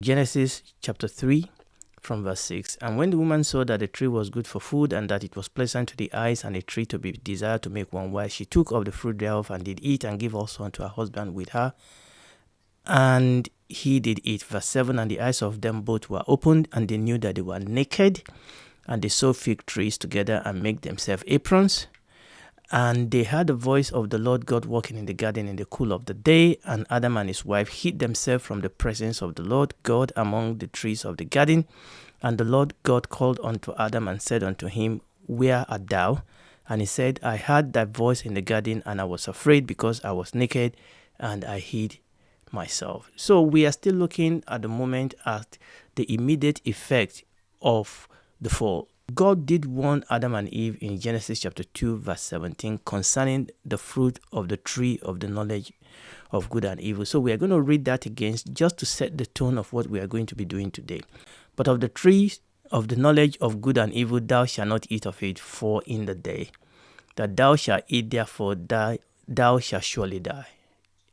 Genesis chapter 3 from verse 6. And when the woman saw that the tree was good for food, and that it was pleasant to the eyes, and a tree to be desired to make one wise, she took of the fruit thereof, and did eat, and gave also unto her husband with her, and he did eat. Verse 7. And the eyes of them both were opened, and they knew that they were naked, and they sewed fig trees together, and made themselves aprons. And they heard the voice of the Lord God walking in the garden in the cool of the day. And Adam and his wife hid themselves from the presence of the Lord God among the trees of the garden. And the Lord God called unto Adam and said unto him, Where art thou? And he said, I heard thy voice in the garden, and I was afraid, because I was naked, and I hid myself. So we are still looking at the moment at the immediate effect of the fall. God did warn Adam and Eve in Genesis chapter 2 verse 17 concerning the fruit of the tree of the knowledge of good and evil. So we are going to read that again just to set the tone of what we are going to be doing today. But of the tree of the knowledge of good and evil thou shalt not eat of it, for in the day that thou shalt eat therefore thou shalt surely die.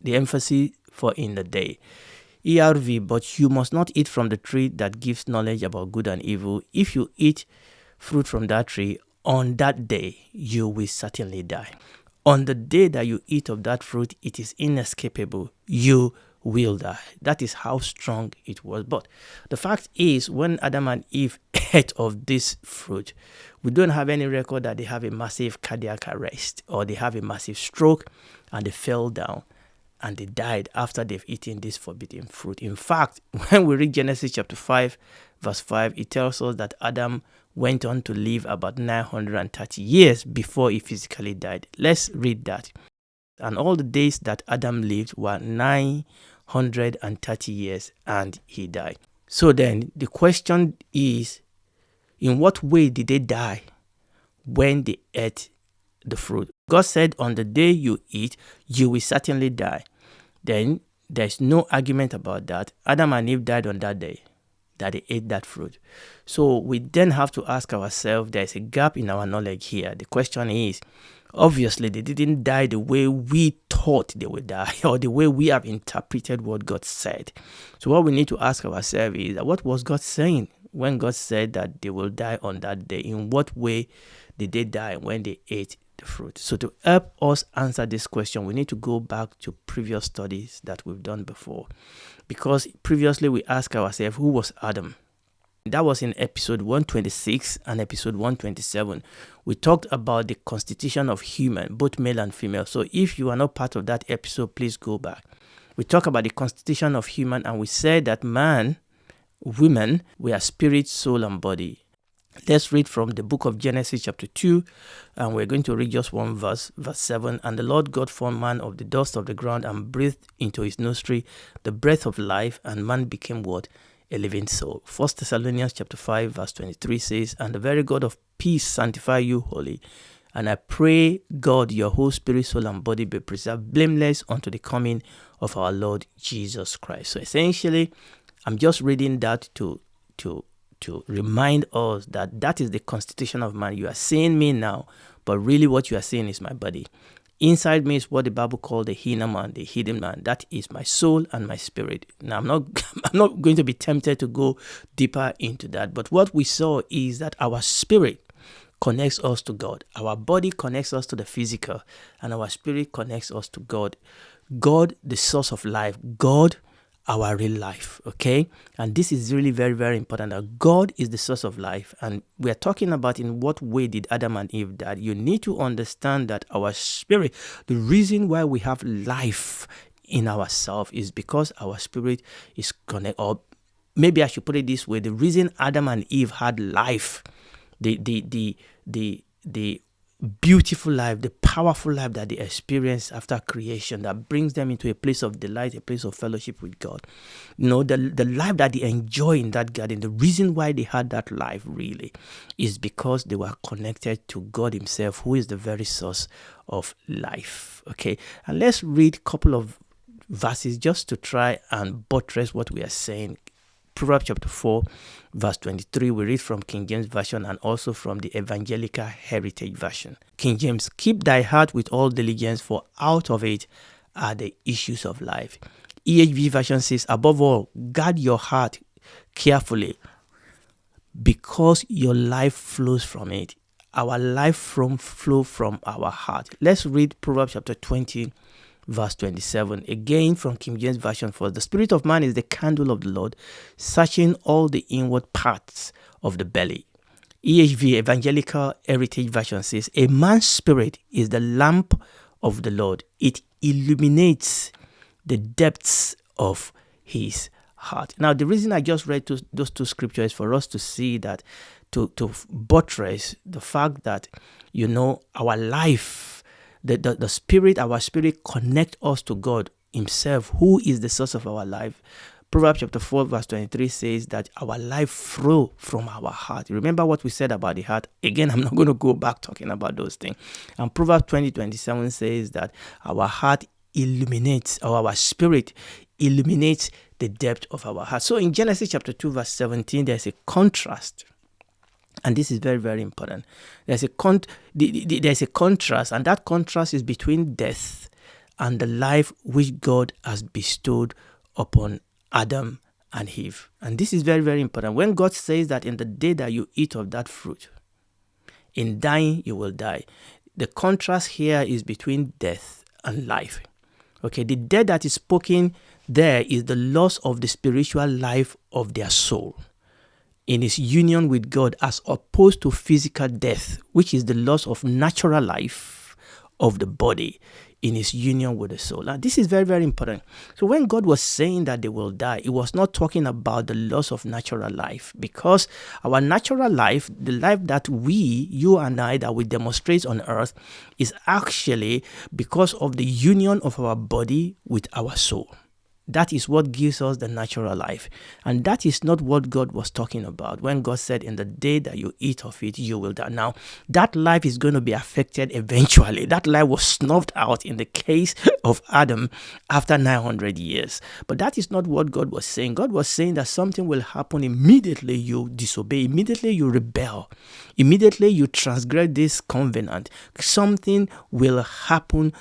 The emphasis for in the day. ERV, but you must not eat from the tree that gives knowledge about good and evil. If you eat fruit from that tree, on that day you will certainly die. On the day that you eat of that fruit, it is inescapable. You will die. That is how strong it was. But the fact is, when Adam and Eve ate of this fruit, we don't have any record that they have a massive cardiac arrest or they have a massive stroke and they fell down and they died after they've eaten this forbidden fruit. In fact, when we read Genesis chapter 5, verse 5, it tells us that Adam went on to live about 930 years before he physically died. Let's read that. And all the days that Adam lived were 930 years, and he died. So then the question is, in what way did they die when they ate the fruit? God said, on the day you eat, you will certainly die. Then there's no argument about that. Adam and Eve died on that day that they ate that fruit. So we then have to ask ourselves, there's a gap in our knowledge here. The question is, obviously they didn't die the way we thought they would die or the way we have interpreted what God said. So what we need to ask ourselves is, what was God saying when God said that they will die on that day? In what way did they die when they ate the fruit? So to help us answer this question, we need to go back to previous studies that we've done before. Because previously we asked ourselves, who was Adam? That was in episode 126 and episode 127. We talked about the constitution of human, both male and female. So if you are not part of that episode, please go back. We talked about the constitution of human, and we said that man, women, we are spirit, soul, and body. Let's read from the book of Genesis chapter 2, and we're going to read just one verse, verse 7. And the Lord God formed man of the dust of the ground and breathed into his nostril the breath of life, and man became what? A living soul. 1 Thessalonians chapter 5 verse 23 says, and the very God of peace sanctify you wholly. And I pray, God, your whole spirit, soul, and body be preserved blameless unto the coming of our Lord Jesus Christ. So essentially, I'm just reading that to remind us that that is the constitution of man. You are seeing me now, but really what you are seeing is my body. Inside me is what the Bible called the inner man, the hidden man. That is my soul and my spirit. Now, I'm not going to be tempted to go deeper into that. But what we saw is that our spirit connects us to God. Our body connects us to the physical, and our spirit connects us to God. God, the source of life. God, our real life, okay? And this is really very, very important, that God is the source of life. And we are talking about in what way did Adam and Eve die. You need to understand that our spirit, the reason why we have life in ourselves is because our spirit is connected. Or maybe I should put it this way, the reason Adam and Eve had life, the beautiful life, the powerful life that they experience after creation, that brings them into a place of delight, a place of fellowship with God. You know, the life that they enjoy in that garden, the reason why they had that life really is because they were connected to God himself, who is the very source of life. Okay, and let's read a couple of verses just to try and buttress what we are saying. Proverbs chapter 4, verse 23, we read from King James Version and also from the Evangelical Heritage Version. King James, keep thy heart with all diligence, for out of it are the issues of life. EHV version says, above all, guard your heart carefully because your life flows from it. Our life flow from our heart. Let's read Proverbs chapter 20, verse 27. Again from King James Version. For the spirit of man is the candle of the Lord, searching all the inward parts of the belly. EHV Evangelical Heritage Version says, a man's spirit is the lamp of the Lord. It illuminates the depths of his heart. Now, the reason I just read those two scriptures is for us to see that, to buttress the fact that, our life, the spirit, our spirit connect us to God himself, who is the source of our life. Proverbs chapter 4 verse 23 says that our life flow from our heart. Remember what we said about the heart? Again, I'm not going to go back talking about those things. And Proverbs 20:27 says that our heart illuminates, or our spirit illuminates the depth of our heart. So in Genesis chapter 2 verse 17, there's a contrast. And this is very, very important. There's a contrast, and that contrast is between death and the life which God has bestowed upon Adam and Eve. And this is very, very important. When God says that in the day that you eat of that fruit, in dying you will die. The contrast here is between death and life. Okay, the death that is spoken there is the loss of the spiritual life of their soul in its union with God, as opposed to physical death, which is the loss of natural life of the body in its union with the soul. Now, this is very, very important. So when God was saying that they will die, it was not talking about the loss of natural life, because our natural life, the life that you and I, that we demonstrate on earth, is actually because of the union of our body with our soul. That is what gives us the natural life. And that is not what God was talking about when God said, in the day that you eat of it, you will die. Now, that life is going to be affected eventually. That life was snuffed out in the case of Adam after 900 years. But that is not what God was saying. God was saying that something will happen immediately you disobey, immediately you rebel, immediately you transgress this covenant. Something will happen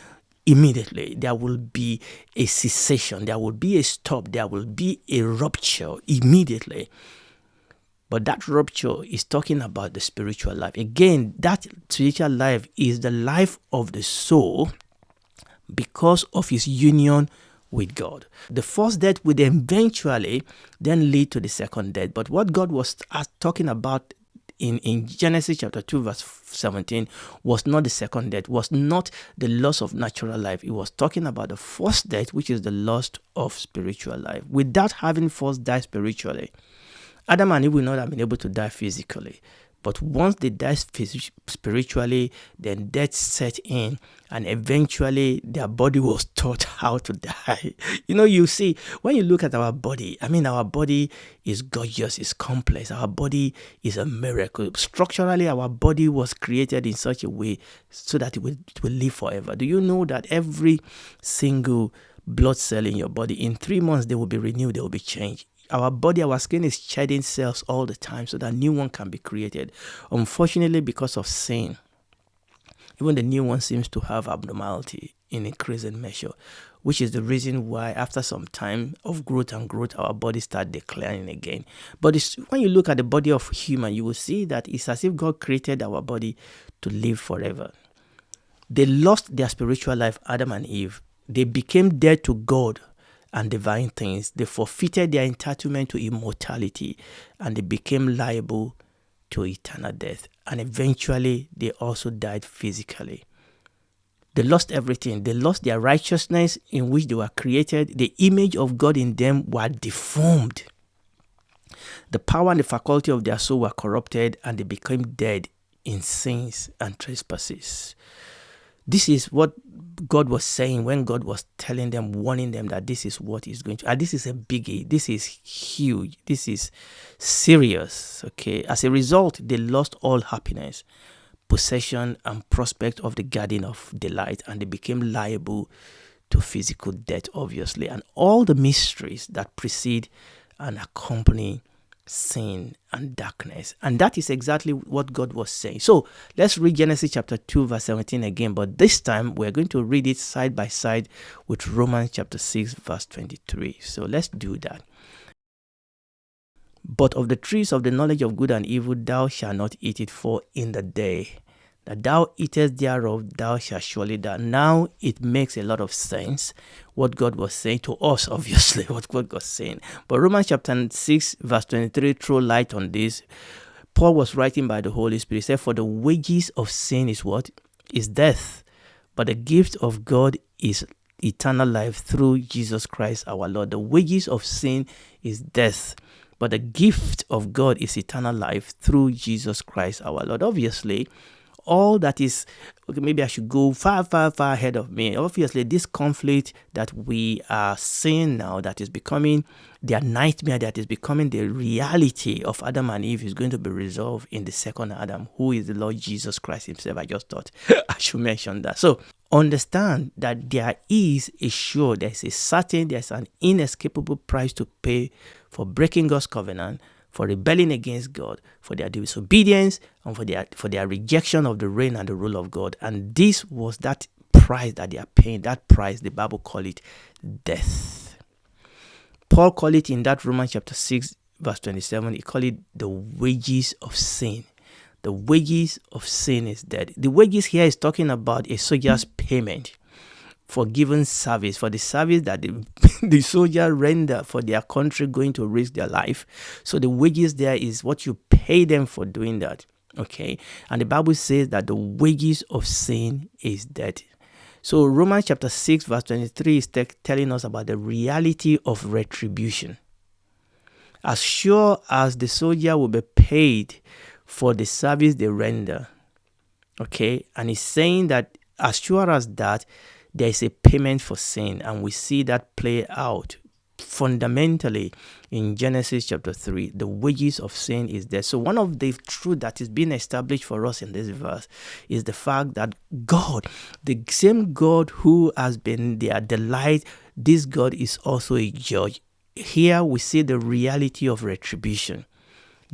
immediately. There will be a cessation, there will be a stop, there will be a rupture immediately. But that rupture is talking about the spiritual life. Again, that spiritual life is the life of the soul because of his union with God. The first death would eventually then lead to the second death. But what God was talking about in Genesis chapter 2 verse 17 was not the second death, was not the loss of natural life. It was talking about the first death, which is the loss of spiritual life. Without having first died spiritually, Adam and Eve will not have been able to die physically. But once they die spiritually, then death set in, and eventually their body was taught how to die. You see, when you look at our body, our body is gorgeous, it's complex. Our body is a miracle. Structurally, our body was created in such a way so that it will live forever. Do you know that every single blood cell in your body, in 3 months, they will be renewed, they will be changed? Our body, our skin is shedding cells all the time so that new one can be created. Unfortunately, because of sin, even the new one seems to have abnormality in increasing measure, which is the reason why after some time of growth, our body start declining again. But when you look at the body of human, you will see that it's as if God created our body to live forever. They lost their spiritual life, Adam and Eve. They became dead to God and divine things. They forfeited their entitlement to immortality, and they became liable to eternal death. And eventually, they also died physically. They lost everything. They lost their righteousness in which they were created. The image of God in them were deformed. The power and the faculty of their soul were corrupted, and they became dead in sins and trespasses. This is what God was saying when God was telling them, warning them that this is what is going to, and this is a biggie, this is huge, this is serious, okay? As a result, they lost all happiness, possession, and prospect of the garden of delight, and they became liable to physical death, obviously, and all the mysteries that precede and accompany sin and darkness. And that is exactly what God was saying. So let's read Genesis chapter 2 verse 17 again, but this time we're going to read it side by side with Romans chapter 6 verse 23. So let's do that. But of the trees of the knowledge of good and evil thou shalt not eat it, for in the day that thou eatest thereof, thou shalt surely die. Now it makes a lot of sense what God was saying to us, obviously, what God was saying. But Romans chapter 6, verse 23 throw light on this. Paul was writing by the Holy Spirit. He said, for the wages of sin is what? Is death. But the gift of God is eternal life through Jesus Christ our Lord. The wages of sin is death. But the gift of God is eternal life through Jesus Christ our Lord. Obviously, all that is, okay, maybe I should go far ahead of me. Obviously, this conflict that we are seeing now, that is becoming their nightmare, that is becoming the reality of Adam and Eve, is going to be resolved in the second Adam, who is the Lord Jesus Christ himself. I just thought I should mention that. So understand that there is a sure, there's an inescapable price to pay for breaking God's covenant, for rebelling against God, for their disobedience, and for their rejection of the reign and the rule of God. And this was that price that they are paying. That price, the Bible call it death. Paul called it in that Romans chapter 6, verse 27, he called it the wages of sin. The wages of sin is death. The wages here is talking about a soldier's payment for given service, for the service that the soldier render for their country, going to risk their life. So the wages there is what you pay them for doing that. Okay. And the Bible says that the wages of sin is death. So Romans chapter 6 verse 23 is telling us about the reality of retribution. As sure as the soldier will be paid for the service they render. Okay. And he's saying that as sure as that, there is a payment for sin, and we see that play out fundamentally in Genesis chapter 3. The wages of sin is death. So one of the truths that is being established for us in this verse is the fact that God, the same God who has been their delight, this God is also a judge. Here we see the reality of retribution,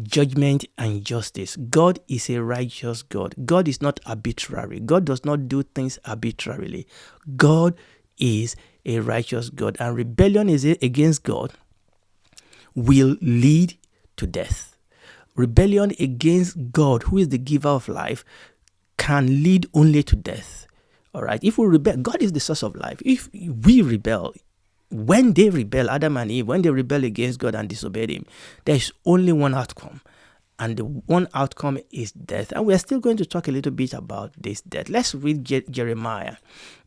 judgment and justice. God is a righteous God. God is not arbitrary. God does not do things arbitrarily. God is a righteous God, and rebellion against God will lead to death. Rebellion against God, who is the giver of life, can lead only to death. All right. If we rebel, God is the source of life. If we rebel, when they rebel, Adam and Eve, when they rebel against God and disobeyed him, there is only one outcome. And the one outcome is death. And we're still going to talk a little bit about this death. Let's read Jeremiah.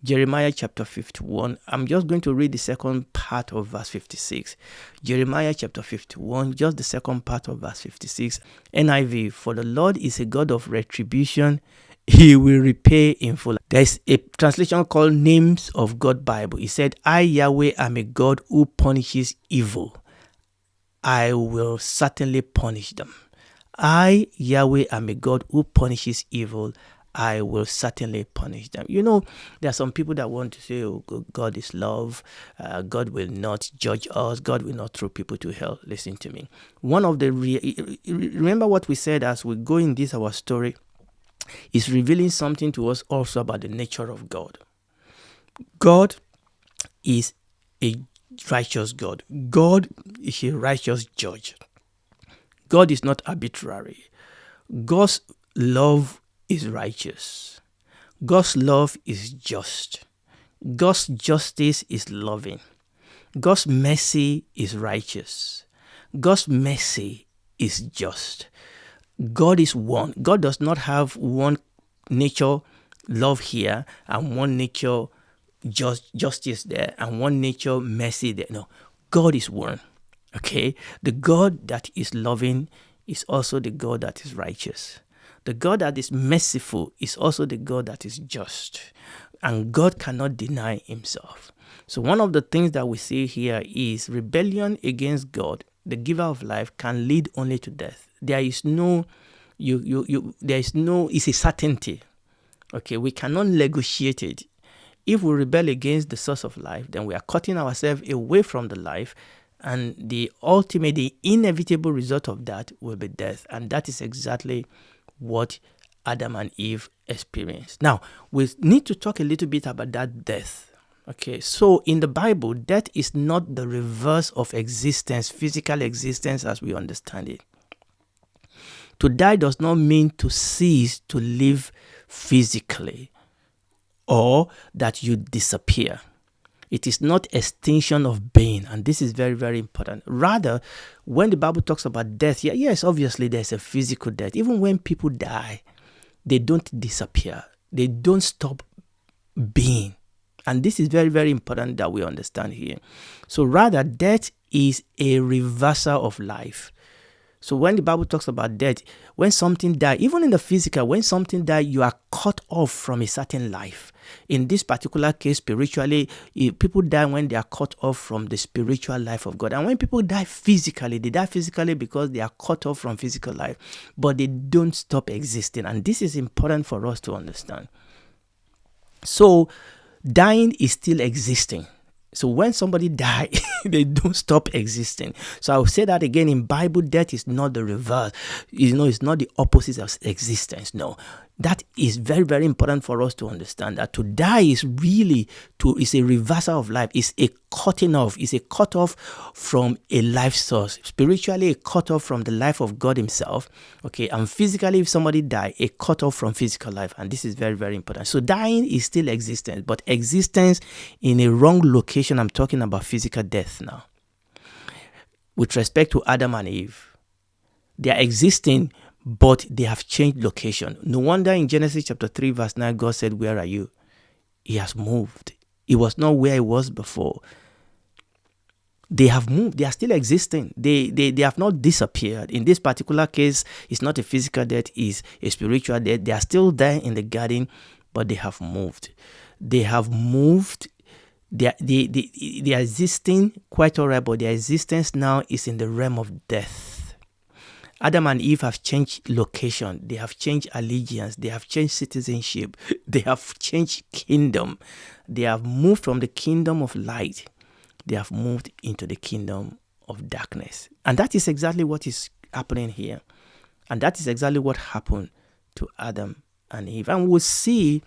Jeremiah chapter 51. I'm just going to read the second part of verse 56. Jeremiah chapter 51, just the second part of verse 56. NIV, for the Lord is a God of retribution. He will repay in full. There's a translation called Names of God Bible. It said, I, Yahweh, am a God who punishes evil. I will certainly punish them. I, Yahweh, am a God who punishes evil. I will certainly punish them. You know, there are some people that want to say, oh, God is love. God will not judge us. God will not throw people to hell. Listen to me. One of the, remember what we said as we go in this, our story, is revealing something to us also about the nature of God. God is a righteous God. God is a righteous judge. God is not arbitrary. God's love is righteous. God's love is just. God's justice is loving. God's mercy is righteous. God's mercy is just. God is one. God does not have one nature, love here, and one nature, justice there, and one nature, mercy there. No, God is one. Okay? The God that is loving is also the God that is righteous. The God that is merciful is also the God that is just. And God cannot deny himself. So one of the things that we see here is rebellion against God, the giver of life, can lead only to death. There is no, it's a certainty. Okay, we cannot negotiate it. If we rebel against the source of life, then we are cutting ourselves away from the life, And the ultimate, the inevitable result of that will be death. And that is exactly what Adam and Eve experienced. Now, we need to talk a little bit about that death. Okay, so in the Bible, death is not the reverse of existence, physical existence as we understand it. To die does not mean to cease to live physically or that you disappear. It is not extinction of being, and this is very, very important. Rather, when the Bible talks about death, yes, obviously there's a physical death. Even when people die, they don't disappear. They don't stop being. And this is very, very important that we understand here. So rather, death is a reversal of life. So when the Bible talks about death, when something dies, even in the physical, when something dies, you are cut off from a certain life. In this particular case, spiritually, people die when they are cut off from the spiritual life of God. And when people die physically, they die physically because they are cut off from physical life, but they don't stop existing. And this is important for us to understand. So dying is still existing. So when somebody dies, they don't stop existing. So I'll say that again. In Bible, death is not the reverse. It's not the opposite of existence. No, that is very, very important for us to understand. That to die is really is a reversal of life. It's a cutting off. It's a cut off from a life source. Spiritually, a cut off from the life of God Himself. Okay, and physically, if somebody dies, a cut off from physical life. And this is very, very important. So dying is still existence, but existence in a wrong location. I'm talking about physical death now. With respect to Adam and Eve, they are existing, but they have changed location. No wonder in Genesis chapter 3 verse 9, God said, "Where are you?" He has moved. He was not where he was before. They have moved. They are still existing. They have not disappeared. In this particular case, it's not a physical death, it's a spiritual death. They are still there in the garden, but they have moved. They have moved. They are existing quite all right, but their existence now is in the realm of death. Adam and Eve have changed location. They have changed allegiance. They have changed citizenship. They have changed kingdom. They have moved from the kingdom of light. They have moved into the kingdom of darkness. And that is exactly what is happening here. And that is exactly what happened to Adam and Eve. And we'll see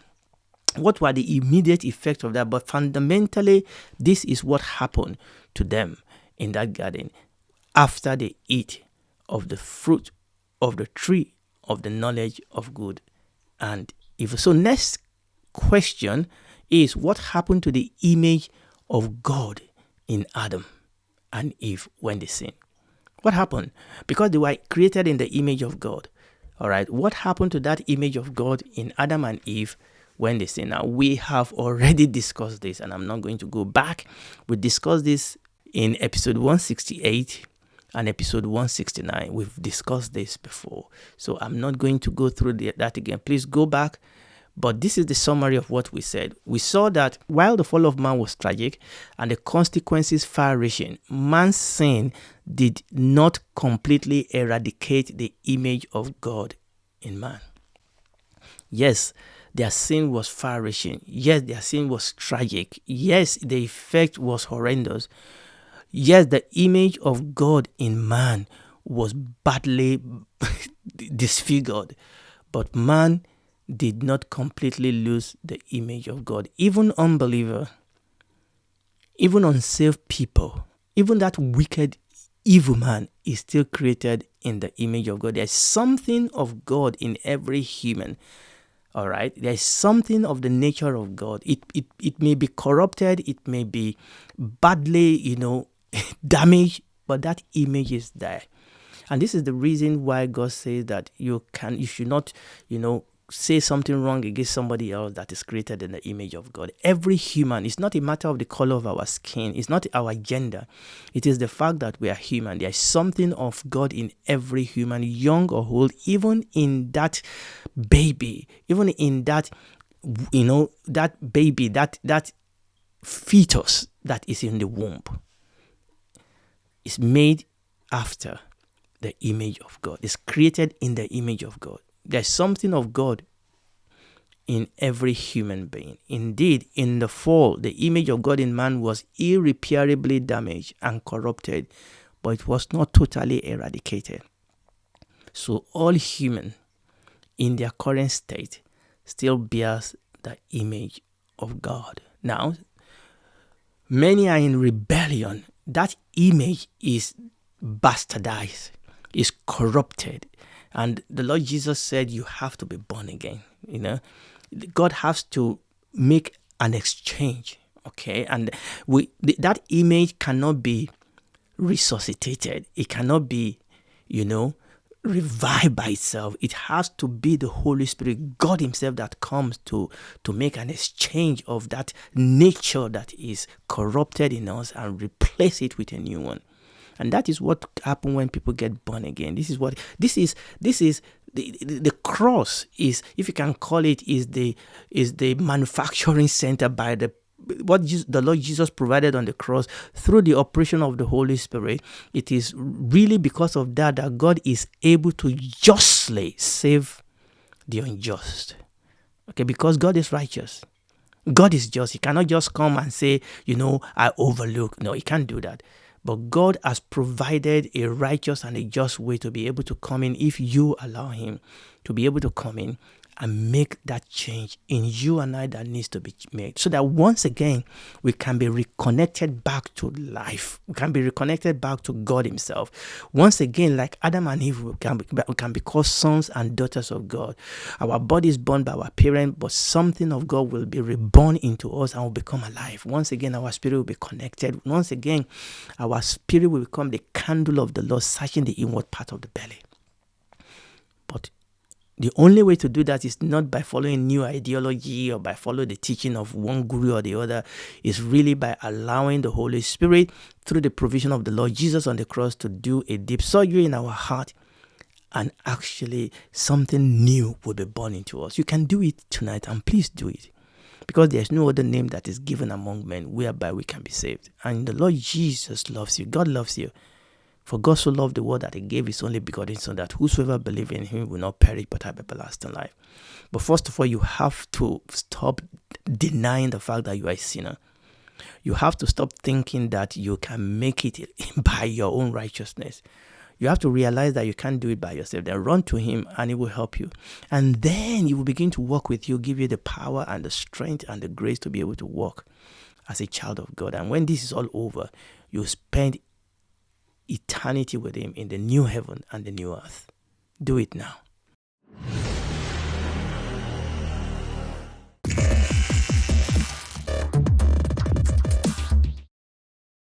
what were the immediate effects of that. But fundamentally, this is what happened to them in that garden after they eat of the fruit of the tree of the knowledge of good and evil. So next question is, what happened to the image of God in Adam and Eve when they sinned? What happened? Because they were created in the image of God. All right. What happened to that image of God in Adam and Eve when they sinned? Now, we have already discussed this, and I'm not going to go back. We discussed this in episode 168 and episode 169. We've discussed this before, so I'm not going to go through that again. Please go back. But this is the summary of what we said. We saw that while the fall of man was tragic and the consequences far-reaching, man's sin did not completely eradicate the image of God in man. Yes, their sin was far-reaching. Yes, their sin was tragic. Yes, the effect was horrendous. Yes, the image of God in man was badly disfigured. But man did not completely lose the image of God. Even unbeliever, even unsaved people, even that wicked, evil man is still created in the image of God. There's something of God in every human. All right. There's something of the nature of God. It may be corrupted. It may be badly, damaged, but that image is there. And this is the reason why God says that you should not, say something wrong against somebody else that is created in the image of God. Every human, it's not a matter of the color of our skin. It's not our gender. It is the fact that we are human. There is something of God in every human, young or old, even in that baby, even in that, that baby, that fetus that is in the womb is made after the image of God. It's created in the image of God. There's something of God in every human being. Indeed, in the fall, the image of God in man was irreparably damaged and corrupted, but it was not totally eradicated. So all human in their current state still bears the image of God. Now, many are in rebellion. That image is bastardized, is corrupted. And the Lord Jesus said, you have to be born again. God has to make an exchange. Okay. And that image cannot be resuscitated. It cannot be, revived by itself. It has to be the Holy Spirit, God himself, that comes to make an exchange of that nature that is corrupted in us and replace it with a new one. And that is what happens when people get born again. This is the cross is, if you can call it, is the manufacturing center by what the Lord Jesus provided on the cross through the operation of the Holy Spirit. It is really because of that God is able to justly save the unjust. Okay, because God is righteous. God is just. He cannot just come and say, I overlook. No, he can't do that. But God has provided a righteous and a just way to be able to come in if you allow him to be able to come in and make that change in you and I that needs to be made, so that once again we can be reconnected back to life. We can be reconnected back to God himself. Once again, like Adam and Eve, we can be called sons and daughters of God. Our body is born by our parents, but something of God will be reborn into us and will become alive. Once again, our spirit will be connected. Once again, our spirit will become the candle of the Lord, searching the inward part of the belly. But the only way to do that is not by following new ideology or by following the teaching of one guru or the other. It's really by allowing the Holy Spirit, through the provision of the Lord Jesus on the cross, to do a deep surgery in our heart, and actually something new will be born into us. You can do it tonight, and please do it, because there's no other name that is given among men whereby we can be saved. And the Lord Jesus loves you. God loves you. For God so loved the world that he gave his only begotten Son, that whosoever believes in him will not perish but have everlasting life. But first of all, you have to stop denying the fact that you are a sinner. You have to stop thinking that you can make it by your own righteousness. You have to realize that you can't do it by yourself. Then run to him and he will help you. And then he will begin to work with you, give you the power and the strength and the grace to be able to walk as a child of God. And when this is all over, you spend eternity with him in the new heaven and the new earth. Do it now.